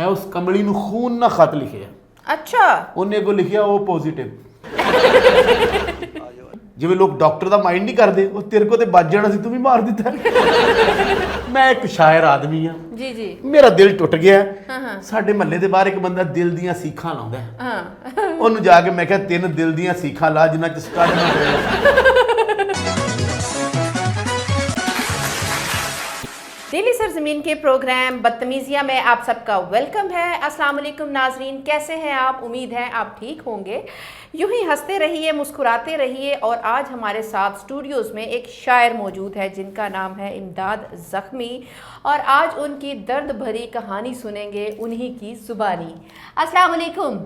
मैं उस कमली नूं खून ना खत लिखिया। अच्छा ਉਹਨੇ ਅੱਗੋਂ ਲਿਖਿਆ ਉਹ ਪੋਜ਼ਿਟਿਵ। ਜਿਵੇਂ ਲੋਕ ਡਾਕਟਰ ਦਾ ਮਾਈਂਡ ਨਹੀਂ ਕਰਦੇ, ਉਹ ਤੇਰੇ ਕੋ ਤੇ ਵੱਜ ਜਾਣਾ ਸੀ, ਤੂੰ ਵੀ ਮਾਰ ਦਿੱਤਾ। ਮੈਂ ਇੱਕ ਸ਼ਾਇਰ ਆਦਮੀ ਆ जी जी ਮੇਰਾ ਦਿਲ ਟੁੱਟ ਗਿਆ। हाँ ਸਾਡੇ ਮਹੱਲੇ ਦੇ ਬਾਹਰ ਇੱਕ ਬੰਦਾ ਦਿਲ ਦੀਆਂ ਸੀਖਾਂ ਲਾਉਂਦਾ ਹੈ। हाँ ਉਹਨੂੰ ਜਾ ਕੇ ਮੈਂ ਕਿਹਾ 3 ਦਿਲ ਦੀਆਂ ਸੀਖਾਂ ਲਾ ਜਿੰਨਾ ਚ ਸਟਾਰਟ ਨਾ ਹੋਵੇ। दिल्ली सरजमीन के प्रोग्राम बदतमीज़ियाँ में आप सबका वेलकम है। अस्सलाम वालेकुम नाजरीन, कैसे हैं आप? उम्मीद है आप ठीक होंगे। यूं ही हंसते रहिए, मुस्कुराते रहिए। और आज हमारे साथ स्टूडियोज़ में एक शायर मौजूद है जिनका नाम है इमदाद ज़ख्मी, और आज उनकी दर्द भरी कहानी सुनेंगे उन्हीं की ज़ुबानी। अस्सलाम वालेकुम।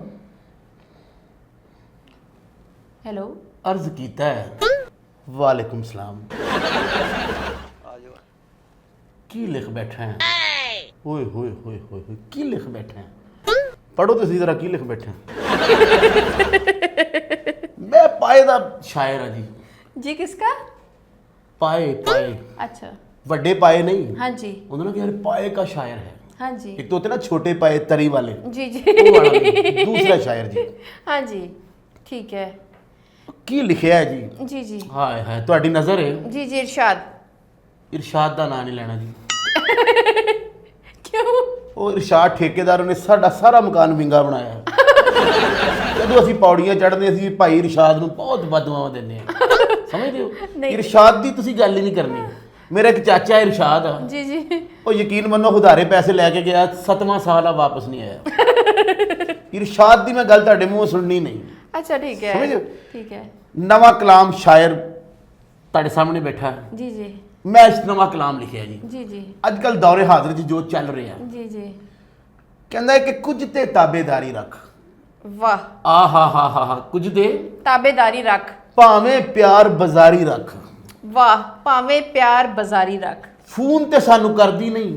हेलो, अर्ज कीता है वालेकुम सलाम। की लिख बैठे हैं? ओए होए होए होए होए, की लिख बैठे हैं? पढ़ो तो सही तरह की लिख बैठे हैं। मैं पाए दा शायर हाँ जी। जी किसका? पाए पाए अच्छा, वड्डे पाए नहीं, हाँ जी, उन्होंने कहा यार पाए का शायर है। हाँ जी, एक तो होते ना छोटे पाए तरी वाले, जी जी, वो वाला नहीं, दूसरा शायर जी। हाँ जी, ठीक है। की लिखिया है जी? जी जी हाय हाय, ਤੁਹਾਡੀ नज़र है जी जी, इरशाद। इरशाद ਦਾ ਨਾਂ ਨਹੀਂ ਲੈਣਾ ਜੀ। क्यों? ਉਹ ਇਰਸ਼ਾਦ ਠੇਕੇਦਾਰ ਨੇ ਸਾਡਾ ਸਾਰਾ ਮਕਾਨ ਵਿੰਗਾ ਬਣਾਇਆ। ਜਦੋਂ ਅਸੀਂ ਪੌੜੀਆਂ ਚੜ੍ਹਦੇ ਅਸੀਂ ਭਾਈ ਇਰਸ਼ਾਦ ਨੂੰ ਬਹੁਤ ਬਦਦੁਆਵਾਂ ਦਿੰਦੇ ਆ। ਸਮਝਦੇ ਹੋ? ਨਹੀਂ। ਇਰਸ਼ਾਦ ਦੀ ਤੁਸੀਂ ਗੱਲ ਹੀ ਨਹੀਂ ਕਰਨੀ। ਮੇਰਾ ਇੱਕ ਚਾਚਾ ਇਰਸ਼ਾਦ ਆ, जी जी, ਉਹ ਯਕੀਨ ਮੰਨੋ ਉਧਾਰੇ ਪੈਸੇ ਲੈ ਕੇ ਗਿਆ, 7ਵਾਂ ਸਾਲ ਆ ਵਾਪਸ ਨਹੀਂ ਆਇਆ। ਇਰਸ਼ਾਦ ਦੀ ਮੈਂ ਗੱਲ ਤੁਹਾਡੇ ਮੂੰਹੋਂ ਸੁਣਨੀ ਨਹੀਂ। अच्छा ठीक है, समझ? ठीक है। ਨਵਾਂ ਕਲਾਮ ਸ਼ਾਇਰ ਤੁਹਾਡੇ ਸਾਹਮਣੇ ਬੈਠਾ ਹੈ। जी जी ਮੈਂ ਇਸ ਨਵਾਂ ਕਲਾਮ ਲਿਖਿਆ ਜੀ। जी जी ਅੱਜ ਕੱਲ ਦੌਰੇ ਹਾਜ਼ਰ 'ਚ ਜੋ ਚੱਲ ਰਿਹਾ, जी जी, ਕਹਿੰਦਾ ਹੈ ਕਿ ਕੁਝ ਤੇ ਤਾਬੇਦਾਰੀ ਰੱਖ। वाह, ਆ ਹਾ ਹਾ ਹਾ ਹਾ, ਕੁਝ ਦੇ ताबेदारी रख। ਭਾਵੇਂ ਪਿਆਰ ਬਾਜ਼ਾਰੀ ਰੱਖ। वाह, पावे प्यार बाजारी रख। ਫੋਨ ਤੇ ਸਾਨੂੰ ਕਰਦੀ ਨਹੀਂ,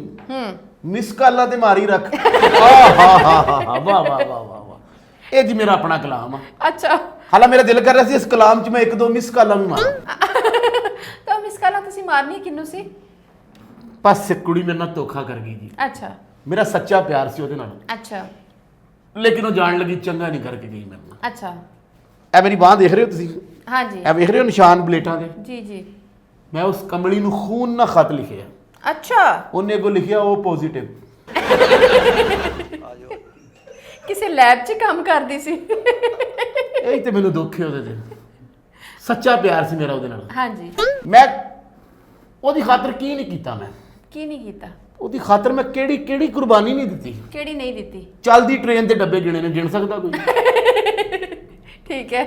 ਮਿਸ ਕਾਲਾਂ ਤੇ ਮਾਰੀ ਰੱਖ। ਆ ਹਾ ਹਾ ਹਾ ਹਾ, ਵਾਹ ਵਾਹ ਵਾਹ ਵਾਹ ਵਾਹ। ਇਹ ਜੀ ਮੇਰਾ ਆਪਣਾ ਕਲਾਮ ਆ। अच्छा, ਹਾਲਾ ਮੇਰਾ ਦਿਲ ਕਰ ਰਿਹਾ ਸੀ ਇਸ ਕਲਾਮ 'ਚ ਮੈਂ 1-2 ਮਿਸ ਕਾਲਾਂ ਵੀ ਮਾਰਾਂ। तो मिस काला तुसी मारनी किन्नू सी? ਬਸ ਇੱਕ ਕੁੜੀ ਮੇਰੇ ਨਾਲ ਧੋਖਾ ਕਰ ਗਈ ਜੀ। अच्छा ਮੇਰਾ ਸੱਚਾ ਪਿਆਰ ਸੀ ਉਹਦੇ ਨਾਲ, अच्छा ਲੇਕਿਨ ਉਹ ਜਾਣ ਲੱਗੀ ਚੰਗਾ ਨਹੀਂ ਕਰਕੇ ਗਈ ਮੇਰੇ ਨਾਲ। अच्छा, ਇਹ ਮੇਰੀ ਬਾਂਹ ਦੇਖ ਰਹੇ ਹੋ ਤੁਸੀਂ? हाँ जी, ਇਹ ਵੇਖ ਰਹੇ ਹੋ ਨਿਸ਼ਾਨ ਬਲੇਟਾਂ ਦੇ? जी जी, ਮੈਂ ਉਸ ਕਮਲੀ ਨੂੰ ਖੂਨ ਨਾਲ ਖਤ ਲਿਖਿਆ। अच्छा। ਉਹਨੇ ਅੱਗੋਂ ਲਿਖਿਆ ਉਹ ਪੋਜ਼ਿਟਿਵ। किसी लैब च काम करदी सी? ਇਹ ਤੇ ਮੈਨੂੰ ਦੁੱਖ ਹੈ ਉਹਦੇ ਤੇ। ਸੱਚਾ ਪਿਆਰ ਸੀ ਮੇਰਾ ਉਹਦੇ ਨਾਲ। हाँ जी, ਮੈਂ ਉਹਦੀ ਖਾਤਰ ਕੀ ਨਹੀਂ ਕੀਤਾ, ਮੈਂ की नहीं कीता? ਉਹਦੀ ਖਾਤਰ ਮੈਂ ਕਿਹੜੀ ਕਿਹੜੀ ਕੁਰਬਾਨੀ ਨਹੀਂ ਦਿੱਤੀ। केड़ी नहीं दीती? ਚੱਲਦੀ ਟ੍ਰੇਨ ਤੇ ਡੱਬੇ ਗਿਣੇ ਨੇ, ਗਿਣ ਸਕਦਾ ਕੋਈ? ठीक है।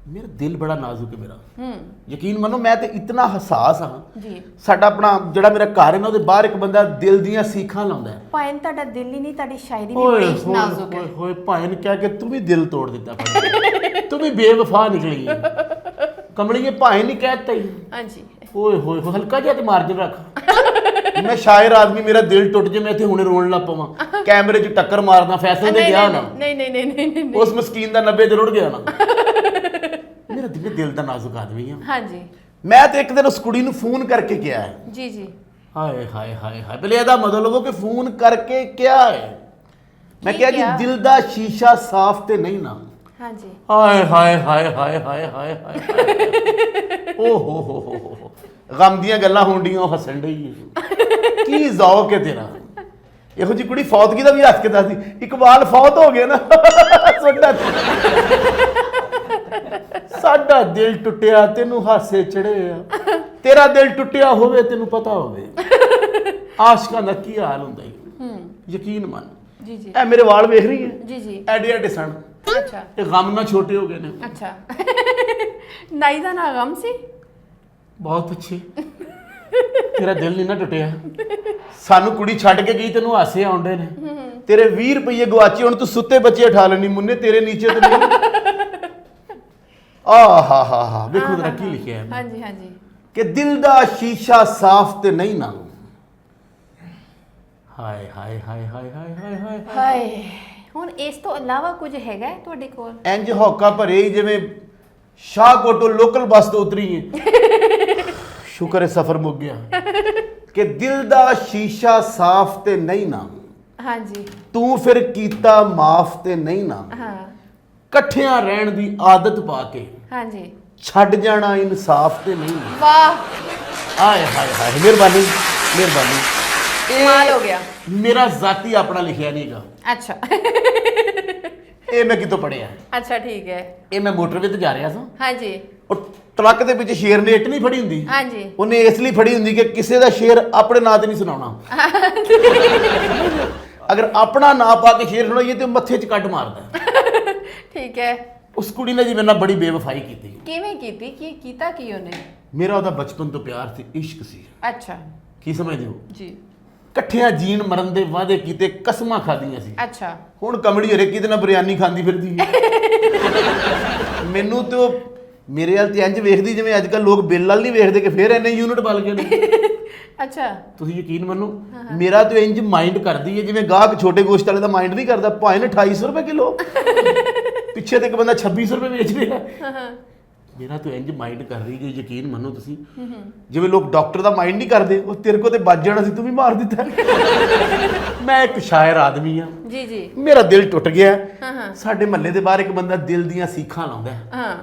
ਮੇਰਾ ਦਿਲ ਬੜਾ ਨਾਜ਼ੁਕ ਹੈ ਮੇਰਾ। ਯਕੀਨ ਮੰਨੋ ਮੈਂ ਤੇ ਇਤਨਾ ਹਸਾਸ ਹਾਂ। जी, ਸਾਡਾ ਆਪਣਾ ਜਿਹੜਾ ਮੇਰਾ ਘਰ ਹੈ ਨਾ, ਉਹਦੇ ਬਾਹਰ ਇੱਕ ਬੰਦਾ ਦਿਲ ਦੀਆਂ ਸੀਖਾਂ ਲਾਉਂਦਾ ਹੈ। ਭਾਵੇਂ ਤੁਹਾਡਾ ਦਿਲ ਹੀ ਨਹੀਂ, ਤੁਹਾਡੀ ਸ਼ਾਇਰੀ ਵੀ ਓਏ ਬੜੀ ਨਾਜ਼ੁਕ ਹੈ। ਹੋਏ ਹੋਏ, ਭਾਵੇਂ ਨੇ ਕਿਹਾ ਕਿ ਤੂੰ ਵੀ ਦਿਲ ਤੋੜ ਦਿੱਤਾ ਭਾਵੇਂ। ਤੂੰ ਵੀ ਬੇਵਫਾ ਨਿਕਲੀ ਹੈ ਕਮਲੀਏ, ਭਾਵੇਂ ਨਹੀਂ ਕਹਿਤਾ ਹੀ। हाँ जी, ਓਏ ਹੋਏ ਹੋਏ, ਹਲਕਾ ਜਿਹਾ ਤੇ ਮਾਰਜਨ ਰੱਖ। ਮੈਂ ਸ਼ਾਇਰ ਆਦਮੀ, ਮੇਰਾ ਦਿਲ ਟੁੱਟ ਜੇ ਮੈਂ ਇੱਥੇ ਹੁਣੇ ਰੋਣ ਲੱਗ ਪਵਾਂ, ਕੈਮਰੇ 'ਚ ਟੱਕਰ ਮਾਰਦਾ, ਫੈਸਲ ਤੇ ਗਿਆ ਨਾ, नहीं नहीं नहीं नहीं नहीं, ਉਸ ਮਸਕੀਨ ਦਾ 90 ਤੇ ਰੁੜ ਗਿਆ ਨਾ। ਮੇਰਾ ਦਿਲ ਦਾ ਨਾਜ਼ੁਕ ਆਦਮੀ ਆ। हाँ जी, ਮੈਂ ਤੇ ਇੱਕ ਦਿਨ ਉਸ ਕੁੜੀ ਨੂੰ ਫੋਨ ਕਰਕੇ ਕਿਹਾ ਹੈ। जी जी, ਹਾਏ ਹਾਏ ਹਾਏ ਹਾਏ, ਪਹਿਲੇ ਇਹਦਾ ਮਤਲਬ ਉਹ ਕਿ ਫੋਨ ਕਰਕੇ ਕਿਹਾ ਹੈ। ਮੈਂ ਕੀ ਕਿਹਾ ਜੀ ਕਿਹਾ? ਦਿਲ ਦਾ ਸ਼ੀਸ਼ਾ ਸਾਫ਼ ਤੇ ਨਹੀਂ ਨਾ। हाँ जी, ਹਾਏ ਹਾਏ ਹਾਏ ਹਾਏ ਹਾਏ ਹਾਏ ਹਾਏ, ਓ ਹੋ ਗਮ ਦੀਆਂ ਗੱਲਾਂ ਹੋਣਡੀਆਂ, ਉਹ ਹੱਸਣ ਡਈ ਹੈ। ਕੀ ਜ਼ੌਕ ਹੈ ਤੇਰਾ। ਇਹੋ ਜੀ ਕੁੜੀ ਫੌਤਗੀ ਦਾ ਵੀ ਹੱਸ ਕੇ ਦੱਸਦੀ, ਇਕਬਾਲ ਫੌਤ ਹੋ ਗਿਆ ਨਾ। ਸਾਡਾ ਦਿਲ ਟੁੱਟਿਆ, ਤੈਨੂੰ ਹਾਸੇ ਚੜੇ ਆ। ਤੇਰਾ ਦਿਲ ਟੁੱਟਿਆ ਹੋਵੇ, ਤੈਨੂੰ ਪਤਾ ਹੋਵੇ ਆਸ਼ਕਾਂ ਦਾ ਕੀ ਹਾਲ ਹੁੰਦਾ ਹੈ। ਯਕੀਨ ਮੰਨ। जी जी, ਇਹ ਮੇਰੇ ਵਾਲ ਵੇਖ ਰਹੀ ਹੈ, जी जी, ਐਡੇ ਐਡੇ ਸਣ, अच्छा ਇਹ ਗਮ ਨਾਲ ਛੋਟੇ ਹੋ ਗਏ ਨੇ। अच्छा। नाई दा ना गम सी? ਬਹੁਤ ਅੱਛੇ। ਤੇਰਾ ਦਿਲ ਨਹੀਂ ਨਾ ਟੁੱਟਿਆ। ਸਾਨੂੰ ਕੁੜੀ ਛੱਡ ਕੇ ਗਈ, ਤੈਨੂੰ ਹਾਸੇ ਆਉਂਦੇ ਨੇ। ਤੇਰੇ 20 ਰੁਪਏ ਗਵਾਚੇ, ਹੁਣ ਤੂੰ ਸੁੱਤੇ ਬੱਚੇ ਉਠਾ ਲੈਣੀ ਮੁੰਨੇ, ਤੇਰੇ ਨੀਚੇ ਤੇ ਨਹੀਂ। ਆ ਹਾ ਹਾ ਹਾ, ਵੇਖੋ ਜਰਾ ਕੀ ਲਿਖਿਆ ਹੈ। हाँ जी, हाँ जी, ਕਿ ਦਿਲ ਦਾ ਸ਼ੀਸ਼ਾ ਸਾਫ਼ ਤੇ ਨਹੀਂ ਨਾ। ਹਾਏ ਹਾਏ ਹਾਏ ਹਾਏ ਹਾਏ ਹਾਏ ਹਾਏ। ਹਾਏ, ਹੁਣ ਇਸ ਤੋਂ ਇਲਾਵਾ ਕੁਝ ਹੈਗਾ ਹੈ ਤੁਹਾਡੇ ਕੋਲ? ਇੰਜ ਹੌਕਾ ਭਰੇ ਹੀ ਜਿਵੇਂ ਸ਼ਾਹਕੋਟੋਂ ਲੋਕਲ ਬੱਸ ਤੋਂ ਉਤਰੀ ਹੈ। ਸ਼ੁਕਰ ਹੈ ਸਫ਼ਰ ਮੁੱਕ ਗਿਆ। ਕਿ ਦਿਲ ਦਾ ਸ਼ੀਸ਼ਾ ਸਾਫ਼ ਤੇ ਨਹੀਂ ਨਾ। हाँ जी। ਤੂੰ ਫਿਰ ਕੀਤਾ ਮਾਫ ਤੇ ਨਹੀਂ ਨਾ हाँ ਇਕੱਠਿਆਂ ਰਹਿਣ ਦੀ ਆਦਤ ਪਾ ਕੇ हाँ जी। ਛੱਡ ਜਾਣਾ ਇਨਸਾਫ ਤੇ ਨਹੀਂ ਨਾ। वाह, ਹਾਏ ਹਾਏ ਹਾਏ ਮਿਹਰਬਾਨੀ ਮਿਹਰਬਾਨੀ। कमाल हो गया। ਮੇਰਾ ਜ਼ਾਤੀ ਆਪਣਾ ਲਿਖਿਆ ਨਹੀਂਗਾ, अच्छा ਇਹ ਮੈਂ ਕਿਤੋਂ ਪੜਿਆ। अच्छा ठीक है। ਇਹ ਮੈਂ ਮੋਟਰਵੇ ਤੇ ਜਾ ਰਿਹਾ ਸਾਂ, हाँ जी ਉਹ ਟਰੱਕ ਦੇ ਵਿੱਚ ਸ਼ੇਰ ਨੇ ਇੱਟ ਨਹੀਂ ਫੜੀ ਹੁੰਦੀ, हाँ जी। ਉਹਨੇ ਇਸ ਲਈ ਫੜੀ ਹੁੰਦੀ ਕਿ ਕਿਸੇ ਦਾ ਸ਼ੇਰ ਆਪਣੇ ਨਾਂ ਤੇ ਨਹੀਂ ਸੁਣਾਉਣਾ। ਅਗਰ ਆਪਣਾ ਨਾਂ ਪਾ ਕੇ ਸ਼ੇਰ ਸੁਣਾਈਏ ਤੇ ਮੱਥੇ 'ਚ ਕੱਟ ਮਾਰਦਾ। ठीक है। ਉਸ ਕੁੜੀ ਨੇ ਜੀ ਮੇਰੇ ਨਾਲ ਬੜੀ ਬੇਵਫਾਈ ਕੀਤੀ। किवें कीती की कीता की ਉਹਨੇ? ਮੇਰਾ ਉਹਦਾ ਬਚਪਨ ਤੋਂ ਪਿਆਰ ਸੀ, ਇਸ਼ਕ ਸੀ। अच्छा ਕੀ ਸਮਝਦੇ ਹੋ? जी। ਇਕੱਠਿਆਂ ਜੀਣ ਮਰਨ ਦੇ ਵਾਅਦੇ ਕੀਤੇ, ਕਸਮਾਂ ਖਾਧੀਆਂ ਸੀ। अच्छा ਹੁਣ ਕਮੜੀ ਹਰੇ ਕਿਤੇ ਨਾ ਬਿਰਿਆਨੀ ਖਾਂਦੀ ਫਿਰਦੀ ਹੈ। ਮੈਨੂੰ ਤੇ ਉਹ ਮੇਰੇ ਵੱਲ ਤੇ ਇੰਜ ਵੇਖਦੀ ਜਿਵੇਂ ਅੱਜ ਕੱਲ ਲੋਕ ਬਿੱਲ ਵਾਲ ਨਹੀਂ ਵੇਖਦੇ ਕਿ ਫੇਰ ਇੰਨੇ ਯੂਨਿਟ ਬਲ ਗਏ ਨੇ। अच्छा ਤੁਸੀਂ ਯਕੀਨ ਮੰਨੋ ਮੇਰਾ ਤੇ ਇੰਜ ਮਾਈਂਡ ਕਰਦੀ ਹੈ ਜਿਵੇਂ ਗਾਹਕ ਛੋਟੇ ਗੋਸ਼ਤ ਵਾਲੇ ਦਾ ਮਾਈਂਡ ਨਹੀਂ ਕਰਦਾ, ਭਾਵੇਂ ਨੇ 2800 ਰੁਪਏ ਕਿਲੋ, ਪਿੱਛੇ ਤੇ ਇੱਕ ਬੰਦਾ 2600 ਰੁਪਏ ਵੇਚ ਰਿਹਾ। ਮੇਰਾ ਤਾਂ ਇੰਜ ਮਾਈਂਡ ਕਰ ਰਹੀ ਕਿ ਯਕੀਨ ਮੰਨੋ ਤੁਸੀਂ, ਜਿਵੇਂ ਲੋਕ ਡਾਕਟਰ ਦਾ ਮਾਈਂਡ ਨਹੀਂ ਕਰਦੇ, ਉਹ ਤੇਰੇ ਕੋ ਤੇ ਵੱਜ ਜਾਣਾ ਸੀ, ਤੂੰ ਵੀ ਮਾਰ ਦਿੱਤਾ। ਮੈਂ ਇੱਕ ਸ਼ਾਇਰ ਆਦਮੀ ਆ जी जी। ਮੇਰਾ ਦਿਲ ਟੁੱਟ ਗਿਆ। ਸਾਡੇ ਮਹੱਲੇ ਦੇ ਬਾਹਰ ਇੱਕ ਬੰਦਾ ਦਿਲ ਦੀਆਂ ਸੀਖਾਂ ਲਾਉਂਦਾ ਹੈ। हाँ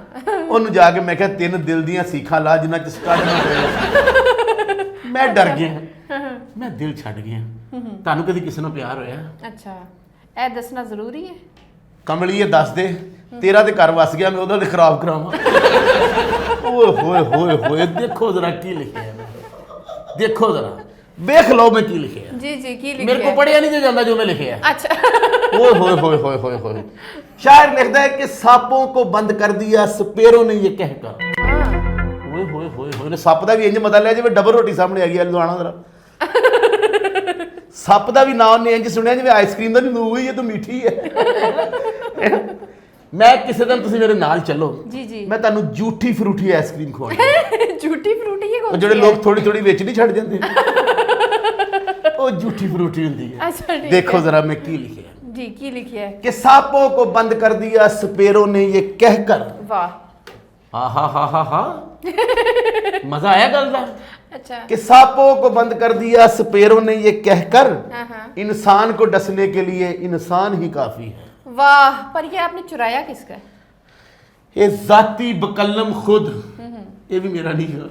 ਉਹਨੂੰ ਜਾ ਕੇ ਮੈਂ ਕਿਹਾ 3 ਦਿਲ ਦੀਆਂ ਸੀਖਾਂ ਲਾ ਜਿੰਨਾ ਚ ਸਟਾਰਟ ਨਾ ਹੋਵੇ। ਮੈਂ ਡਰ ਗਿਆ, ਮੈਂ ਦਿਲ ਛੱਡ ਗਿਆ। ਤੁਹਾਨੂੰ ਕਦੀ ਕਿਸੇ ਨਾਲ ਪਿਆਰ ਹੋਇਆ? अच्छा ਇਹ ਦੱਸਣਾ ਜ਼ਰੂਰੀ ਹੈ? ਕਮਲੀਏ ਦੱਸ ਦੇ, ਤੇਰਾ ਤੇ ਘਰ ਵਸ ਗਿਆ, ਮੈਂ ਉਹਦਾ ਤੇ ਖਰਾਬ ਕਰਾਵਾਂ। ਓਏ ਹੋਏ ਹੋਏ ਹੋਏ, ਦੇਖੋ ਜ਼ਰਾ ਕੀ ਲਿਖਿਆ ਹੈ, ਦੇਖੋ ਜ਼ਰਾ ਵੇਖ ਲਓ ਮੈਂ ਕੀ ਲਿਖਿਆ ਹੈ। जी जी की लिखी ਮੇਰੇ ਕੋ है? ਪੜਿਆ ਨਹੀਂ ਜਾਂਦਾ ਜੋ ਮੈਂ ਲਿਖਿਆ ਹੈ। अच्छा ओए होए होए होए होए होए। शायर लिखता है कि सांपों को बंद कर दिया स्पेरों ने ये कहकर। हाँ ओए होए होए होए ने सप ਦਾ ਵੀ ਇੰਜ ਮਤਾ ਲਿਆ ਜਿਵੇਂ ਡਬਲ ਰੋਟੀ ਸਾਹਮਣੇ ਆ ਗਈ। ਲੁਆਣਾ ਜ਼ਰਾ ਸੱਪ ਦਾ ਵੀ ਨਾਮ ਨੇ ਇੰਜ ਸੁਣਿਆ ਜਿਵੇਂ ਆਈਸਕ੍ਰੀਮ ਦਾ ਨਹੀਂ ਦੂ ਹੋਈ, ਇਹ ਤਾਂ ਮਿੱਠੀ ਹੈ। ਮੈਂ ਕਿਸੇ ਦਿਨ ਤੁਸੀਂ ਮੇਰੇ ਨਾਲ ਚੱਲੋ, जी जी। ਮੈਂ ਤੁਹਾਨੂੰ ਝੂਠੀ ਫਰੂਟੀ ਆਈਸਕ੍ਰੀਮ ਖਵਾਉਣੀ। झूठी फ्रूटी ये ਉਹ कौन ਜਿਹੜੇ सी ਲੋਕ है? ਥੋੜੀ ਥੋੜੀ ਵਿੱਚ ਨਹੀਂ ਛੱਡ ਜਾਂਦੇ, ਉਹ ਝੂਠੀ ਫਰੂਟੀ ਹੁੰਦੀ ਹੈ। अच्छा ठीक ਦੇਖੋ है। ਜ਼ਰਾ ਮੈਂ ਕੀ ਲਿਖਿਆ जी की लिखी है? कि सांपों को बंद कर दिया स्पेरों ने ये कहकर। वाह हा हा हा हा हा मजा आया गल का अच्छा। कि सांपों को बंद कर दिया स्पेरों ने ये कहकर, हाँ हाँ इंसान को डसने के लिए इंसान ही काफी है। वाह, पर ये आपने चुराया किसका? ये जाती बकलम खुद, ये भी मेरा नहीं है।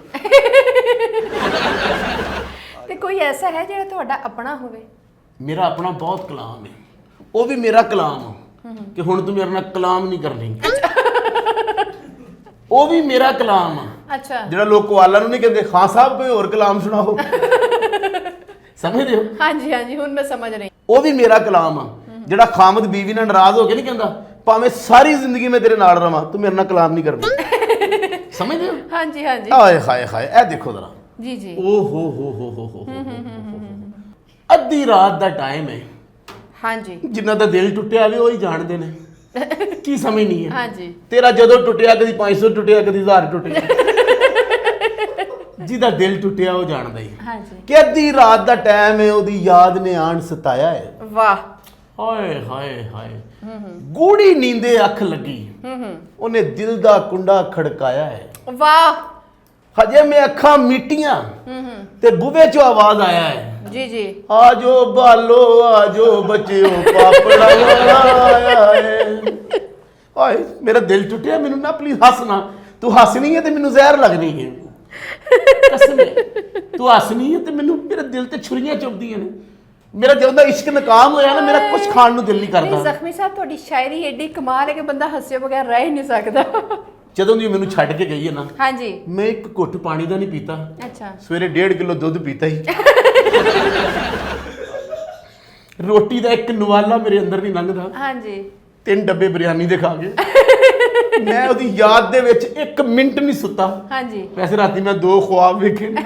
ਤੇ ਕੋਈ ਐਸਾ ਹੈ ਜਿਹੜਾ ਤੁਹਾਡਾ ਆਪਣਾ ਹੋਵੇ? मेरा अपना बहुत कलाम है, वो भी मेरा कलाम कि हुण तू मेरे नाल कलाम नहीं करनी। वो भी मेरा कलाम अच्छा ਜਿਹੜਾ ਲੋਕ ਕਵਾਲਾਂ ਨੂੰ ਨਹੀਂ ਕਹਿੰਦੇ, ਖਾਨ ਸਾਹਿਬ ਕੋਈ ਹੋਰ ਕਲਾਮ ਸੁਣਾਓ। ਸਮਝਦੇ ਹੋ? हाँ जी हाँ जी, ਹੁਣ ਮੈਂ ਸਮਝ ਰਹੀ। ਉਹ ਵੀ ਮੇਰਾ ਕਲਾਮ ਆ ਜਿਹੜਾ ਖਾਮਦ ਬੀਵੀ ਨਾਲ ਨਾਰਾਜ਼ ਹੋ ਕੇ ਨਹੀਂ ਕਹਿੰਦਾ ਭਾਵੇਂ ਸਾਰੀ ਜ਼ਿੰਦਗੀ ਮੈਂ ਤੇਰੇ ਨਾਲ ਰਵਾਂ, ਤੂੰ ਮੇਰੇ ਨਾਲ ਕਲਾਮ ਨਹੀਂ ਕਰਨੀ। ਸਮਝਦੇ ਹੋ? हाँ जी हाँ जी ਆਏ ਹਾਏ ਹਾਏ, ਇਹ ਦੇਖੋ ਜ਼ਰਾ। जी जी। ਓ ਹੋ ਅੱਧੀ ਰਾਤ ਦਾ ਟਾਈਮ ਹੈ, हाँ जी ਜਿਨ੍ਹਾਂ ਦਾ ਦਿਲ ਟੁੱਟਿਆ ਵੀ ਉਹ ਹੀ ਜਾਣਦੇ ਨੇ, ਕੀ ਸਮਝ ਨਹੀਂ ਹੈ। हाँ जी ਤੇਰਾ ਜਦੋਂ ਟੁੱਟਿਆ ਕਦੀ 500 ਟੁੱਟਿਆ ਕਦੀ 1000 ਟੁੱਟਿਆ, ਜਿਹਦਾ ਦਿਲ ਟੁੱਟਿਆ ਉਹ ਜਾਣਦਾ ਹੀ हाँ जी। ਕਿ ਅੱਧੀ ਰਾਤ ਦਾ ਟਾਈਮ ਹੈ, ਉਹਦੀ ਯਾਦ ਨੇ ਆਣ ਸਤਾਇਆ ਹੈ। वाह ਹਾਏ ਹਾਏ ਹਾਏ, ਗੂੜੀ ਨੀਂਦੇ ਅੱਖ ਲੱਗੀ, ਉਹਨੇ ਦਿਲ ਦਾ ਕੁੰਡਾ ਖੜਕਾਇਆ ਹੈ। वाह ਹਜੇ ਮੈਂ ਅੱਖਾਂ ਮੀਟੀਆਂ ਤੇ ਬੂਵੇ ਚੋਂ ਆਵਾਜ਼ ਆਇਆ ਹੈ, जी जी ਆਜੋ ਬਾਲੋ ਆਜੋ ਬੱਚਿਓ ਪਾਪੜਾ ਵਾਲਾ ਆਇਆ ਹੈ। ਓਏ ਮੇਰਾ ਦਿਲ ਟੁੱਟਿਆ, ਮੈਨੂੰ ਨਾ ਪਲੀਜ਼ ਹੱਸ ਨਾ, ਤੂੰ ਹੱਸਣੀ ਹੈ ਤੇ ਮੈਨੂੰ ਜ਼ਹਿਰ ਲੱਗਣੀ ਹੈ। ਕਸਮ ਹੈ, ਤੂੰ ਹੱਸਣੀ ਹੈ ਤੇ ਮੈਨੂੰ ਮੇਰੇ ਦਿਲ ਤੇ ਛੁਰੀਆਂ ਚੁੱਭਦੀਆਂ ਨੇ। ਮੇਰਾ ਜਦੋਂ ਦਾ ਇਸ਼ਕ ਨਕਾਮ ਹੋਇਆ ਨਾ, ਮੇਰਾ ਕੁਝ ਖਾਣ ਨੂੰ ਦਿਲ ਨਹੀਂ ਨਹੀਂ ਕਰਦਾ। ਜ਼ਖਮੀ ਸਾਹਿਬ, ਤੁਹਾਡੀ ਸ਼ਾਇਰੀ ਏਡੀ ਕਮਾਲ ਹੈ ਕਿ ਬੰਦਾ ਹੱਸੇ ਬਗੈਰ ਰਹਿ ਹੀ ਨਹੀਂ ਸਕਦਾ। ਜਦੋਂ ਦੀ ਮੈਨੂੰ ਛੱਡ ਕੇ ਗਈ ਹੈ ਨਾ, हाँ जी ਮੈਂ ਇੱਕ ਘੁੱਟ ਪਾਣੀ ਦਾ ਨਹੀਂ ਪੀਤਾ, अच्छा ਸਵੇਰੇ 1.5 ਕਿਲੋ ਦੁੱਧ ਪੀਤਾ ਹੀ। ਰੋਟੀ ਦਾ ਇੱਕ ਨਵਾਲਾ ਮੇਰੇ ਅੰਦਰ ਨਹੀਂ ਲੰਘਦਾ। हाँ जी 3 ਡੱਬੇ ਬਿਰਿਆਨੀ ਦੇ ਖਾ ਗਏ। ਮੈਂ ਉਹਦੀ ਯਾਦ ਦੇ ਵਿੱਚ 1 ਮਿੰਟ ਨਹੀਂ ਸੁੱਤਾ। हाँ जी ਵੈਸੇ ਰਾਤੀ ਮੈਂ 2 ਖੁਆਬ ਵੇਖੇ ਨੇ।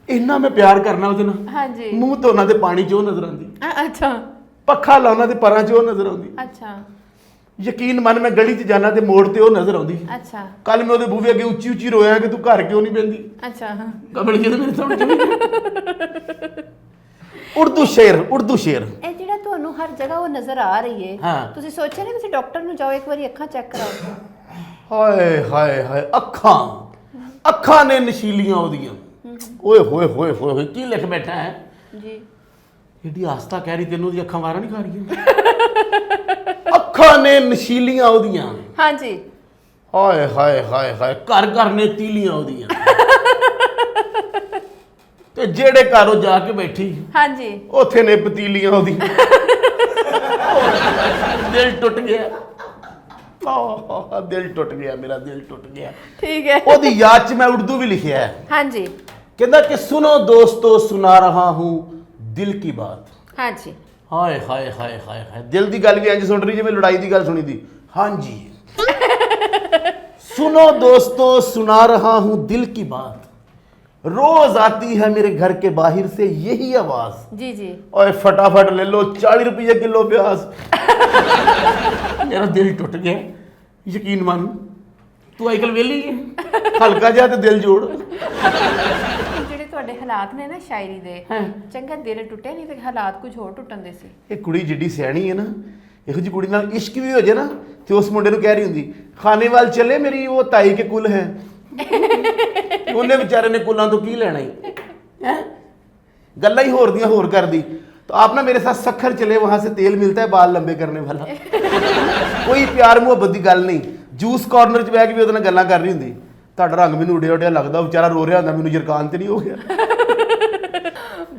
ਇੰਨਾ ਮੈਂ ਪਿਆਰ ਕਰਨਾ ਉਹਦੇ ਨਾਲ। हाँ जी ਮੂੰਹ ਧੋਣਾ ਤੇ ਪਾਣੀ 'ਚ ਉਹ ਨਜ਼ਰ ਆਉਂਦੀ, अच्छा ਪੱਖਾ ਲਾਉਣਾ ਤੇ ਪਰਾਂ 'ਚ ਉਹ ਨਜ਼ਰ ਆਉਂਦੀ। अच्छा ਯਕੀਨ ਮੰਨ, ਮੈਂ ਗਲੀ 'ਚ ਜਾਣਾ ਤੇ ਮੋੜ ਤੇ ਉਹ ਨਜ਼ਰ ਆਉਂਦੀ। अच्छा ਕੱਲ ਮੈਂ ਉਹਦੇ ਬੂਹੇ ਅੱਗੇ ਉੱਚੀ ਉੱਚੀ ਰੋਇਆ ਕਿ ਤੂੰ ਘਰ ਕਿਉਂ ਨਹੀਂ ਬੈਂਦੀ। अच्छा हाँ ਕਮਲ ਜੀ ਮੇਰੇ ਸਾਹਮਣੇ ਚਲੀ ਗਈ। ਉਰਦੂ ਸ਼ੇਰ ਇਹ ਜਿਹੜਾ ਤੁਹਾਨੂੰ ਹਰ ਜਗ੍ਹਾ ਉਹ ਨਜ਼ਰ ਆ ਰਹੀ ਹੈ, ਹਾਂ। ਤੁਸੀਂ ਸੋਚਿਆ ਨਹੀਂ ਤੁਸੀਂ ਡਾਕਟਰ ਨੂੰ ਜਾਓ, ਇੱਕ ਵਾਰੀ ਅੱਖਾਂ ਚੈੱਕ ਕਰਾਓ। ਹਾਏ ਹਾਏ ਹਾਏ, ਅੱਖਾਂ ਨੇ ਨਸ਼ੀਲੀਆਂ ਉਹਦੀਆਂ। ਓਏ ਹੋਏ ਹੋਏ ਹੋਏ ਹੋਏ, ਕੀ ਲਿਖ ਬੈਠਾ ਹੈ। ਜੀ ਏਡੀ ਆਸਤਾ ਕਹਿ ਰਹੀ ਤੈਨੂੰ ਦੀ ਅੱਖਾਂ ਵਾਰਾਂ ਨਹੀਂ ਖਾ ਰਹੀਆਂ ਅੱਖਾਂ ਨੇ ਨਸ਼ੀਲੀਆਂ ਉਹਦੀਆਂ हाँ जी ਹਾਏ ਹਾਏ ਹਾਏ ਹਾਏ ਘਰ ਘਰ ਨੇ ਤੀਲੀਆਂ ਉਹਦੀਆਂ ਤੇ ਜਿਹੜੇ ਘਰੋਂ ਜਾ ਕੇ ਬੈਠੀ हाँ जी ਉੱਥੇ ਨੇ ਪਤੀਲੀਆਂ ਉਹਦੀਆਂ ਦਿਲ ਟੁੱਟ ਗਿਆ ਆਹ ਦਿਲ ਟੁੱਟ ਗਿਆ ਮੇਰਾ ਦਿਲ ਟੁੱਟ ਗਿਆ ठीक है ਉਹਦੀ ਯਾਦ ਚ ਮੈਂ ਉਰਦੂ ਵੀ ਲਿਖਿਆ ਹੈ हाँ जी ਕਹਿੰਦਾ ਕਿ ਸੁਨੋ ਦੋਸਤੋ ਸੁਣਾ ਰਹਾ ਹੂੰ ਦਿਲ ਕੀ ਬਾਤ हाँ जी ਹਾਏ ਹਾਏ ਹਾਏ ਹਾਏ ਹਾਏ ਦਿਲ ਦੀ ਗੱਲ ਵੀ ਇੰਜ ਸੁਣ ਰਹੀ ਜਿਵੇਂ ਲੜਾਈ ਦੀ ਗੱਲ ਸੁਣੀ ਦੀ ਹਾਂਜੀ सुनो दोस्तों सुना रहा हूं दिल की बात रोज आती है मेरे घर के बाहर से यही आवाज जी जी ओए फटाफट ले लो 40 रुपये किलो प्याज मेरा दिल टुट गया यकीन मान तू आजकल वेली है हल्का जा ते दिल जोड़ ਜਿਹੜੇ ਤੁਹਾਡੇ ਹਾਲਾਤ ਨੇ ਨਾ ਸ਼ਾਇਰੀ ਦੇ ਚੰਗਾ ਦਿਲ ਟੁੱਟੇ ਨਹੀਂ ਤੇ ਹਾਲਾਤ ਕੁਝ ਹੋਰ ਟੁੱਟਣ ਦੇ ਸੀ ਇਹ ਕੁੜੀ ਜਿੱਡੀ ਸਿਆਣੀ ਹੈ ਨਾ ਇਹੋ ਜਿਹੀ ਕੁੜੀ ਨਾਲ ਇਸ਼ਕ ਵੀ ਹੋ ਜਾਏ ਨਾ ਤੇ ਉਸ ਮੁੰਡੇ ਨੂੰ ਕਹਿ ਰਹੀ ਹੁੰਦੀ ਖਾਣੇ ਵੱਲ ਚੱਲੇ ਮੇਰੀ ਉਹ ਤਾਈ ਕੇ ਕੁਲ ਹੈ ਉਹਨੇ ਵਿਚਾਰੇ ਨੇ ਕੁਲਾਂ ਤੋਂ ਕੀ ਲੈਣਾ ਹੈ ਗੱਲਾਂ ਹੀ ਹੋਰ ਦੀਆਂ ਹੋਰ ਕਰਦੀ तो आप ना मेरे साथ सखर चले वहां से तेल मिलता है बाल लंबे करने वाला कोई प्यार मुहब्बत की गल नहीं जूस कॉर्नर च बह के भी ਉਹਦੇ ਨਾਲ ਗੱਲਾਂ ਕਰ ਰਹੀ ਹੁੰਦੀ ਤੁਹਾਡਾ ਰੰਗ ਮੈਨੂੰ ਉਡਿਆ ਉਡਿਆ ਲੱਗਦਾ ਵਿਚਾਰਾ ਰੋ ਰਿਹਾ ਹੁੰਦਾ ਮੈਨੂੰ ਜਰਕਾਨ ਤੇ ਨਹੀਂ ਹੋ ਗਿਆ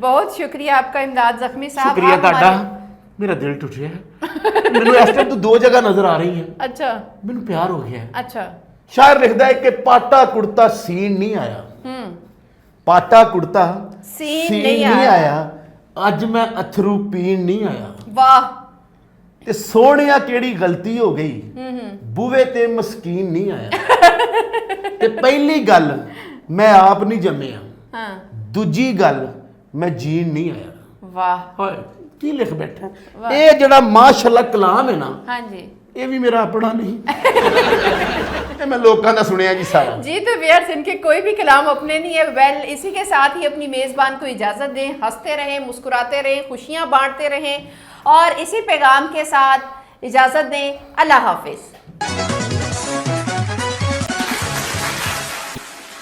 बहुत शुक्रिया आपका इमदाद जख्मी साहब शुक्रिया ਤੁਹਾਡਾ मेरा दिल टूट गया ਮੈਨੂੰ ਇਸ ਟਾਈਮ ਤੋਂ ਦੋ ਜਗ੍ਹਾ ਨਜ਼ਰ ਆ ਰਹੀ ਹੈ अच्छा ਮੈਨੂੰ ਪਿਆਰ ਹੋ ਗਿਆ अच्छा ਸ਼ਾਇਰ ਲਿਖਦਾ ਹੈ ਕਿ ਪਾਟਾ ਕੁੜਤਾ ਸੀਨ ਨਹੀਂ ਆਇਆ ਪਾਟਾ ਕੁੜਤਾ ਸੀਨ ਨਹੀਂ ਆਇਆ ਅੱਜ ਮੈਂ ਅਥਰੂ ਪੀਣ ਨਹੀਂ ਆਇਆ वाह ਤੇ ਸੋਹਣਿਆ ਕਿਹੜੀ ਗਲਤੀ ਹੋ ਗਈ ਬੂਵੇ ਤੇ ਮਸਕੀਨ ਨਹੀਂ ਆਇਆ ਤੇ ਪਹਿਲੀ ਗੱਲ ਮੈਂ ਆਪ ਨਹੀਂ ਜੰਮਿਆ हाँ ਦੂਜੀ ਗੱਲ ਮੈਂ ਜੀਣ ਨਹੀਂ ਆਇਆ वाह ਹਾਏ ਕੀ ਲਿਖ ਬੈਠਾ ਇਹ ਜਿਹੜਾ ਮਾਸ਼ਾਅੱਲਾ ਕਲਾਮ ਹੈ ਨਾ हाँ जी ਇਹ ਵੀ ਮੇਰਾ ਆਪਣਾ ਨਹੀਂ ਇਹ ਮੈਂ ਲੋਕਾਂ ਦਾ ਸੁਣਿਆ ਜੀ ਸਾਰਾ जी तो व्यूअर्स इनके कोई भी कलाम अपने नहीं है वेल इसी के साथ ही अपनी मेज़बान को इजाज़त दें हंसते रहें मुस्कुराते रहें खुशियाँ बांटते रहें और इसी पैगाम के साथ इजाज़त दें अल्लाह हाफिज़।